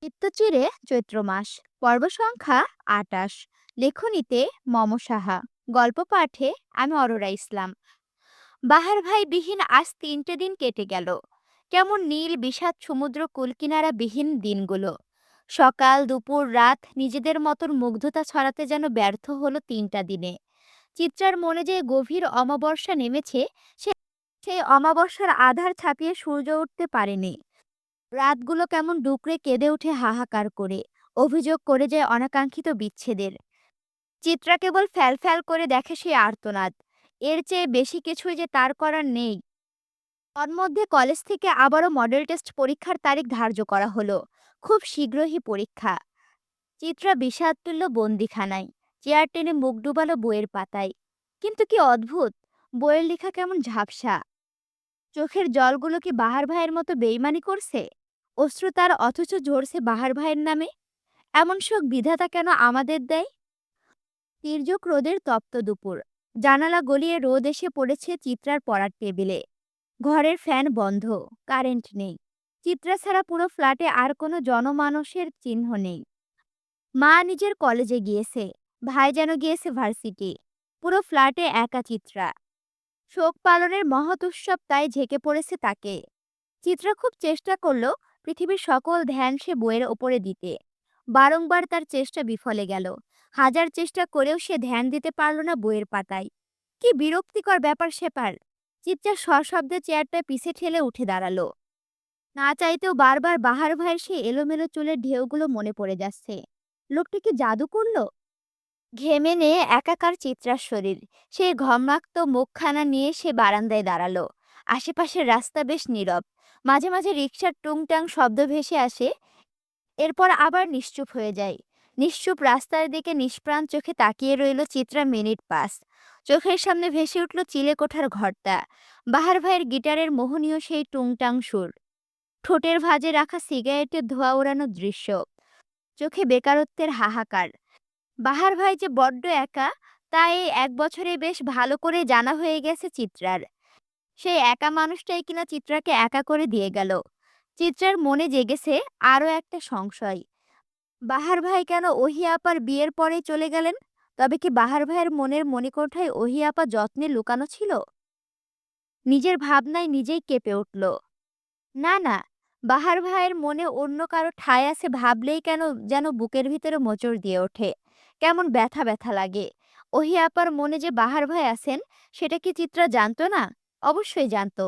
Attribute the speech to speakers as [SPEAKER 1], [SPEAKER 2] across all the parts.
[SPEAKER 1] চিত্তচিরে চৈত্র মাস। পর্ব সংখ্যা ২৮। লেখনীতে মম সাহা। গল্প পাঠে আমি অরোরা ইসলাম। বাহার ভাই বিহীন আজ ৩টে দিন কেটে গেল। কেমন নীল বিষাদ সমুদ্র কুলকিনারা বিহীন দিনগুলো। সকাল দুপুর রাত নিজেদের মতন মুগ্ধতা ছড়াতে যেন ব্যর্থ হলো ৩টা দিনে। চিত্রার মনে যে গভীর অমাবস্যা নেমেছে, সে সেই অমাবস্যার আধার ছাপিয়ে সূর্য উঠতে পারেনি। রাতগুলো কেমন ডুকরে কেঁদে উঠে হাহাকার করে, অভিযোগ করে যায় অনাকাঙ্ক্ষিত বিচ্ছেদের। চিত্রা কেবল ফ্যাল ফ্যাল করে দেখে সেই আর্তনাদ। এর চেয়ে বেশি কিছুই যে তার করার নেই। তন্মধ্যে কলেজ থেকে আবারও মডেল টেস্ট পরীক্ষার তারিখ ধার্য করা হলো। খুব শীঘ্রই পরীক্ষা। চিত্রা বিষাদ তুলল বন্দিখানায়। চেয়ার টেনে মুখ ডুবালো বইয়ের পাতায়। কিন্তু কি অদ্ভুত, বইয়ের লেখা কেমন ঝাপসা। চোখের জলগুলো কি বাহার ভাইয়ের মতো বেইমানি করছে? অশ্রু তার, অথচ ঝরছে বাহার ভাইয়ের নামে। এমন শোক বিধাতা কেন আমাদের দেয়? তির্যক রোদের তপ্ত দুপুর। জানালা গলিয়ে রোদ এসে পড়েছে চিত্রার পড়ার টেবিলে। ঘরের ফ্যান বন্ধ, কারেন্ট নেই। চিত্রা ছাড়া পুরো ফ্ল্যাটে আর কোনো জনমানসের চিহ্ন নেই। মা নিজের কলেজে গিয়েছে, ভাই যেন গিয়েছে ভার্সিটি। পুরো ফ্ল্যাটে একা চিত্রা। শোক পালনের মহৎ উৎসব তাই ঝেঁকে পড়েছে তাকে। চিত্রা খুব চেষ্টা করল পৃথিবীর সকল ধ্যান সে বইয়ের ওপরে দিতে। বারংবার তার চেষ্টা বিফলে গেল। হাজার চেষ্টা করেও সে ধ্যান দিতে পারল না বইয়ের পাতায়। কি বিরক্তিকর ব্যাপার স্যাপার। চিত্রা সশব্দে চেয়ারটা পিছে ঠেলে উঠে দাঁড়ালো। না চাইতেও বারবার বাহার ভাইয়ের সেই এলোমেলো চুলের ঢেউগুলো মনে পড়ে যাচ্ছে। লোকটি কি জাদু করলো? ঘেমে নিয়ে একাকার চিত্রার শরীর। সেই ঘর্মাক্ত মুখখানা নিয়ে সে বারান্দায় দাঁড়ালো। আশেপাশের রাস্তা বেশ নীরব। মাঝে মাঝে রিকশার টুংটাং শব্দ ভেসে আসে, এরপর আবার নিশ্চুপ হয়ে যায়। নিশ্চুপ রাস্তার দিকে নিষ্প্রাণ চোখে তাকিয়ে রইল চিত্রা মিনিট পাস। চোখের সামনে ভেসে উঠল চিলেকোঠার ঘরটা। বাহার ভাইয়ের গিটারের মোহনীয় সেই টুংটাং সুর। ঠোঁটের ভাঁজে রাখা সিগারেটের ধোঁয়া ওড়ানো দৃশ্য। চোখে বেকারত্বের হাহাকার। বাহার ভাই যে বড্ড একা, তা এই ১ বছরে বেশ ভালো করে জানা হয়ে গেছে চিত্রার। সেই একা মানুষটাই কিনা চিত্রাকে একা করে দিয়ে গেল। চিত্রার মনে জেগেছে আরও একটা সংশয়। বাহার ভাই কেন ওহি আপার বিয়ের পরেই চলে গেলেন? তবে কি বাহার ভাইয়ের মনের মণিকোঠায় ওহি আপা যত্নে লুকানো ছিল? নিজের ভাবনায় নিজেই কেঁপে উঠল। না না, বাহার ভাইয়ের মনে অন্য কারো ঠাঁই আছে ভাবলেই কেন যেন বুকের ভিতরে মোচড় দিয়ে ওঠে। কেমন ব্যথা ব্যথা লাগে। ওহি আপার মনে যে বাহার ভাই আছেন, সেটা কি চিত্রা জানতো না? অবশ্যই জানতো।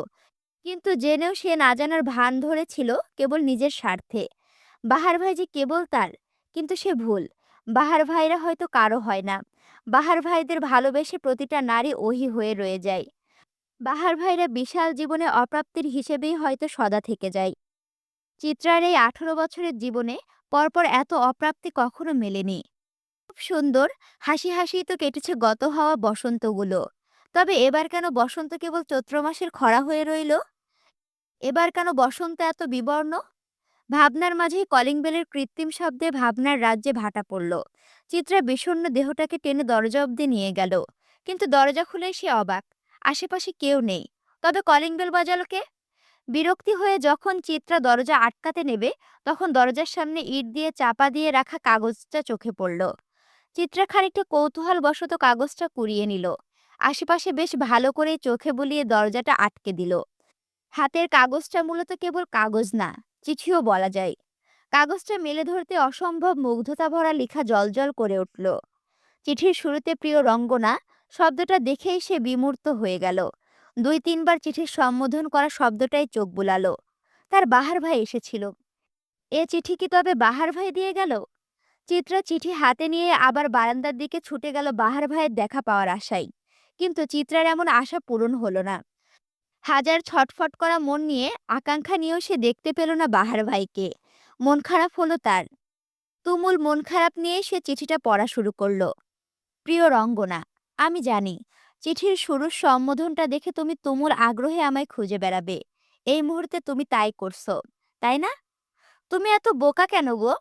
[SPEAKER 1] কিন্তু জেনেও সে না জানার ভান ধরেছিল কেবল নিজের স্বার্থে। বাহার ভাই যে কেবল তার। কিন্তু সে ভুল। বাহার ভাইরা হয়তো কারো হয় না। বাহার ভাইদের ভালোবেসে প্রতিটা নারী ওহি হয়ে রয়ে যায়। বাহার ভাইরা বিশাল জীবনে অপ্রাপ্তির হিসেবেই হয়তো সদা থেকে যায়। চিত্রার এই ১৮ বছরের জীবনে পরপর এত অপ্রাপ্তি কখনো মেলেনি। খুব সুন্দর হাসি হাসি তো কেটেছে গত হওয়া বসন্তগুলো। তবে এবার কেন বসন্ত কেবল চৈত্র মাসের খরা হয়ে রইল? এবার কেন বসন্ত এত বিবর্ণ? ভাবনার মাঝেই কলিং বেলের কৃত্রিম শব্দে ভাবনার রাজ্যে ভাটা পড়ল। চিত্রা বিষণ্ণ দেহটাকে টেনে দরজা অবধি নিয়ে গেল। কিন্তু দরজা খুলে সে অবাক। আশেপাশে কেউ নেই। তবে কলিং বেল বাজালো কে? বিরক্তি হয়ে যখন চিত্রা দরজা আটকাতে নেবে, তখন দরজার সামনে ইট দিয়ে চাপা দিয়ে রাখা কাগজটা চোখে পড়ল। চিত্রা খানিকটা কৌতূহলবশত কাগজটা কুড়িয়ে নিল। আশেপাশে বেশ ভালো করে চোখে বুলিয়ে দরজাটা আটকে দিল। হাতের কাগজটা মূলত কেবল কাগজ না, চিঠিও বলা যায়। কাগজটা মেলে ধরতে অসম্ভব মুগ্ধতা ভরা লেখা জলজল করে উঠল। চিঠির শুরুতে প্রিয় রঙ্গনা শব্দটা দেখেই সে বিমূর্ত হয়ে গেল। ২-৩ বার চিঠির সম্বোধন করা শব্দটাই চোখ বুলালো। তার বাহার ভাই এসেছিল। এ চিঠি কি তবে বাহার ভাই দিয়ে গেল? চিত্রা চিঠি হাতে নিয়ে আবার বারান্দার দিকে ছুটে গেল বাহার ভাইয়ের দেখা পাওয়ার আশায়। কিন্তু চিত্রার এমন আশা পূরণ হলো না। হাজার ছটফট করা মন নিয়ে, আকাঙ্ক্ষা নিয়েও সে দেখতে পেল না বাহার ভাইকে। মন খারাপ হলো তার। তুমুল মন খারাপ নিয়ে সে চিঠিটা পড়া শুরু করলো। প্রিয় রঙ্গনা, আমি জানি চিঠির শুরুর সম্বোধনটা দেখে তুমি তুমুল আগ্রহে আমায় খুঁজে বেড়াবে। এই মুহূর্তে তুমি তাই করছো, তাই না? তুমি এত বোকা কেন গো?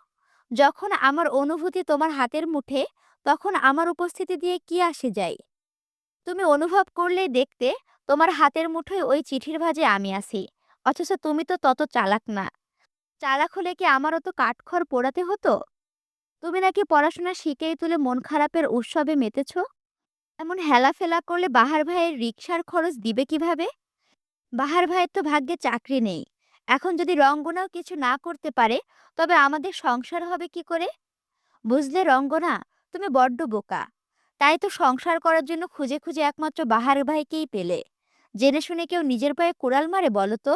[SPEAKER 1] যখন আমার অনুভূতি তোমার হাতের মুঠে, তখন আমার উপস্থিতি দিয়ে কি আসে যায়? তুমি অনুভব করলেই দেখতে তোমার হাতের মুঠোয় ওই চিঠির ভাঁজে আমি আছি। অথচ তুমি তো তত চালাক না। চালাক হলে কি আমারও তো কাঠখড় পোড়াতে হতো? তুমি নাকি পড়াশোনা শিখেই তুলে মন খারাপের উৎসবে মেতেছ? এমন হেলাফেলা করলে বাহার ভাইয়ের রিকশার খরচ দিবে কিভাবে? বাহার ভাইয়ের তো ভাগ্যে চাকরি নেই। এখন যদি রঙ্গনাও কিছু না করতে পারে, তবে আমাদের সংসার হবে কি করে? বুঝলে রঙ্গনা, তুমি বড্ড বোকা। তাই তো সংসার করার জন্য খুঁজে খুঁজে একমাত্র বাহার ভাইকেই পেলে। জেনে শুনে কেউ নিজের পায়ে কুড়াল মারে বলো তো?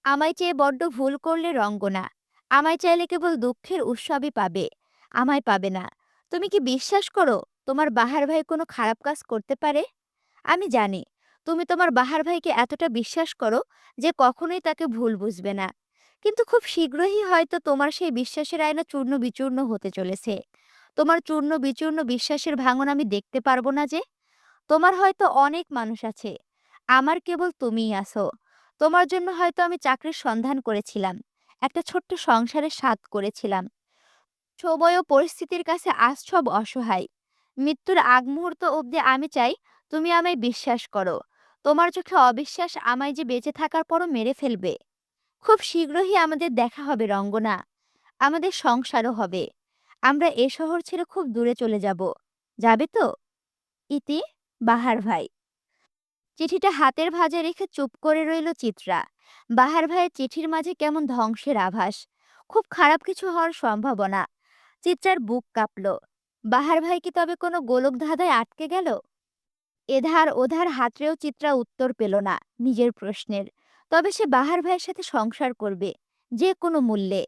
[SPEAKER 1] আমায় চেয়ে বড্ড ভুল করলে রঙ্গনা। আমায় চাইলে কেবল দুঃখের উৎসবই পাবে, আমায় পাবে না। তুমি কি বিশ্বাস করো তোমার বাহার ভাই কোনো খারাপ কাজ করতে পারে? আমি জানি তুমি তোমার বাহার ভাইকে এতটা বিশ্বাস করো যে কখনোই তাকে ভুল বুঝবে না। কিন্তু খুব শীঘ্রই হয়তো তোমার সেই বিশ্বাসের আয়না চূর্ণ বিচূর্ণ হতে চলেছে। তোমার চূর্ণ বিচূর্ণ বিশ্বাসের ভাঙন আমি দেখতে পারবো না যে? তোমার হয়তো অনেক মানুষ আছে, আমার কেবল তুমিই আছো। তোমার জন্য হয়তো আমি চাকরির সন্ধান করেছিলাম, একটা ছোট্ট সংসারের স্বাদ করেছিলাম। সময় ও পরিস্থিতির কাছে আজ সব অসহায়। মৃত্যুর আগ মুহূর্ত অবধি আমি চাই তুমি আমায় বিশ্বাস করো। তোমার চোখে অবিশ্বাস আমায় যে বেঁচে থাকার পরও মেরে ফেলবে। খুব শীঘ্রই আমাদের দেখা হবে রঙ্গনা, আমাদের সংসারও হবে। আমরা এ শহর ছেড়ে খুব দূরে চলে যাব। যাবে তো? ইতি, বাহার ভাই। চিঠিটা হাতের ভাঁজে রেখে চুপ করে রইল চিত্রা। বাহার ভাইয়ের চিঠির মাঝে কেমন ধ্বংসের আভাস। খুব খারাপ কিছু হওয়ার সম্ভাবনা। চিত্রার বুক কাঁপল। বাহার ভাই কি তবে কোনো গোলক ধাঁধায় আটকে গেল? এধার ওধার হাতড়েও চিত্রা উত্তর পেল না নিজের প্রশ্নের। তবে সে বাহার ভাইয়ের সাথে সংসার করবে, যে কোনো মূল্যে।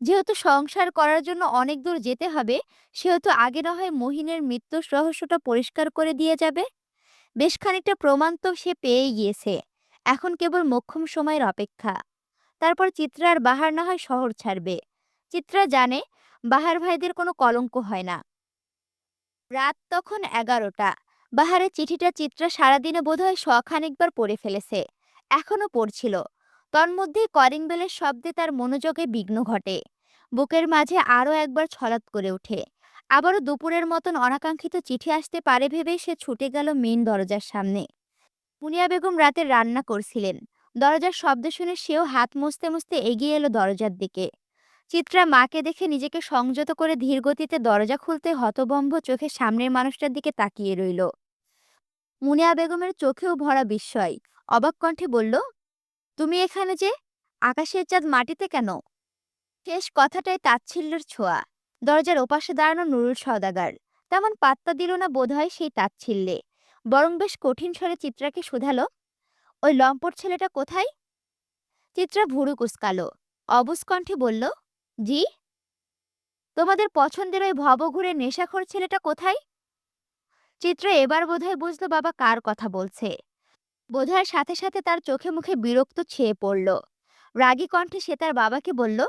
[SPEAKER 1] যেহেতু সংসার করার জন্য অনেক দূর যেতে হবে, সেহেতু আগে না হয় মহিনের মৃত্যুর রহস্যটা পরিষ্কার করে দিয়ে যাবে। বেশ খানিকটা প্রমাণ তো সে পেয়েই গিয়েছে। এখন কেবল মোক্ষম সময়ের অপেক্ষা। তারপর চিত্রা আর বাহার না হয় শহর ছাড়বে। চিত্রা জানে বাহার ভাইদের কোনো কলঙ্ক হয় না। রাত তখন 11টা। বাহারের চিঠিটা চিত্রা সারাদিনে বোধহয় শখানেকবার পড়ে ফেলেছে। এখনো পড়ছিল। তন্মধ্যেই কলিং বেলের শব্দে তার মনোযোগে বিঘ্ন ঘটে। বুকের মাঝে আরও একবার ছলাৎ করে ওঠে। আবারও দুপুরের মতন অনাকাঙ্ক্ষিত চিঠি আসতে পারে ভেবেই সে ছুটে গেল মেইন দরজার সামনে। মুনিয়া বেগম রাতে রান্না করছিলেন। দরজার শব্দ শুনে সেও হাত মুছতে মুছতে এগিয়ে এলো দরজার দিকে। চিত্রা মাকে দেখে নিজেকে সংযত করে ধীর গতিতে দরজা খুলতে হতভম্ব চোখে সামনের মানুষটার দিকে তাকিয়ে রইল। মুনিয়া বেগমের চোখেও ভরা বিস্ময়। অবাক কণ্ঠে বলল, তুমি এখানে যে? আকাশের চাঁদ মাটিতে কেন? শেষ কথাটায় তাচ্ছিল্যের ছোঁয়া। দরজার ওপাশে দাঁড়ানো নুরুল সওদাগর তেমন পাত্তা দিল না বোধহয় সেই তাচ্ছিল্যে। বরং বেশ কঠিন স্বরে চিত্রাকে শুধালো, ওই লম্পট ছেলেটা কোথায়? চিত্রা ভুরু কুঁচকালো। অবুঝ কণ্ঠে বলল, জি। তোমাদের পছন্দের ওই ভবঘুরে নেশাখোর ছেলেটা কোথায়? চিত্রা এবার বোধহয় বুঝলো বাবা কার কথা বলছে। বোধহয় সাথে সাথে তার চোখে মুখে বিরক্ত ছেয়ে পড়ল। রাগী কণ্ঠে সে তার বাবাকে বলল,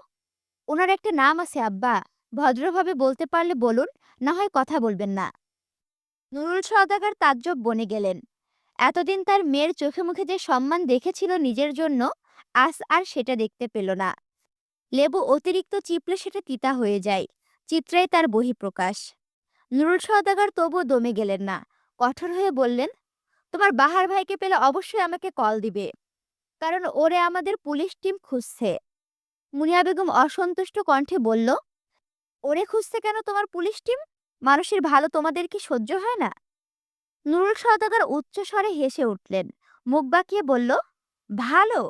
[SPEAKER 1] ওনার একটা নাম আছে আব্বা, ভদ্রভাবে বলতে পারলে বলুন, না হয় কথা বলবেন না। নুরুল সওদাগর তাজ্জব বনে গেলেন। এতদিন তার মেয়ের চোখে মুখে যে সম্মান দেখেছিল নিজের জন্য, আজ আর সেটা দেখতে পেল না। লেবু অতিরিক্ত চিপলে সেটা তিতা হয়ে যায়। চিত্রাই তার বহিঃপ্রকাশ। নুরুল সওদাগর তবুও দমে গেলেন না। কঠোর হয়ে বললেন, তোমার বাহার ভাইকে পেলে অবশ্যই আমাকে কল দিবে, কারণ ওরে আমাদের পুলিশ টিম খুঁজছে। মুনিয়া বেগম অসন্তুষ্ট কণ্ঠে বলল, ওরে খুঁজছে কেন তোমার পুলিশ টিম? মানুষের ভালো তোমাদের কি সহ্য হয় না? নুরুল সওদাগর উচ্চ স্বরে হেসে উঠলেন। মুখ বাঁকিয়ে বলল, ভালো?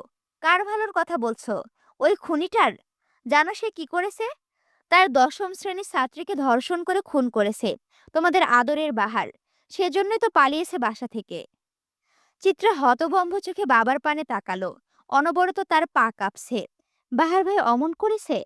[SPEAKER 1] কার ভালোর কথা বলছো? ওই খুনিটার? জানো সে কি করেছে? তার 10ম শ্রেণীর ছাত্রীকে ধর্ষণ করে খুন করেছে তোমাদের আদরের বাহার। সেজন্যই তো পালিয়েছে বাসা থেকে। চিত্রা হতভম্ব চোখে বাবার পানে তাকালো। অনবরত তার পা কাঁপছে। বাহার ভাই অমন করেছে?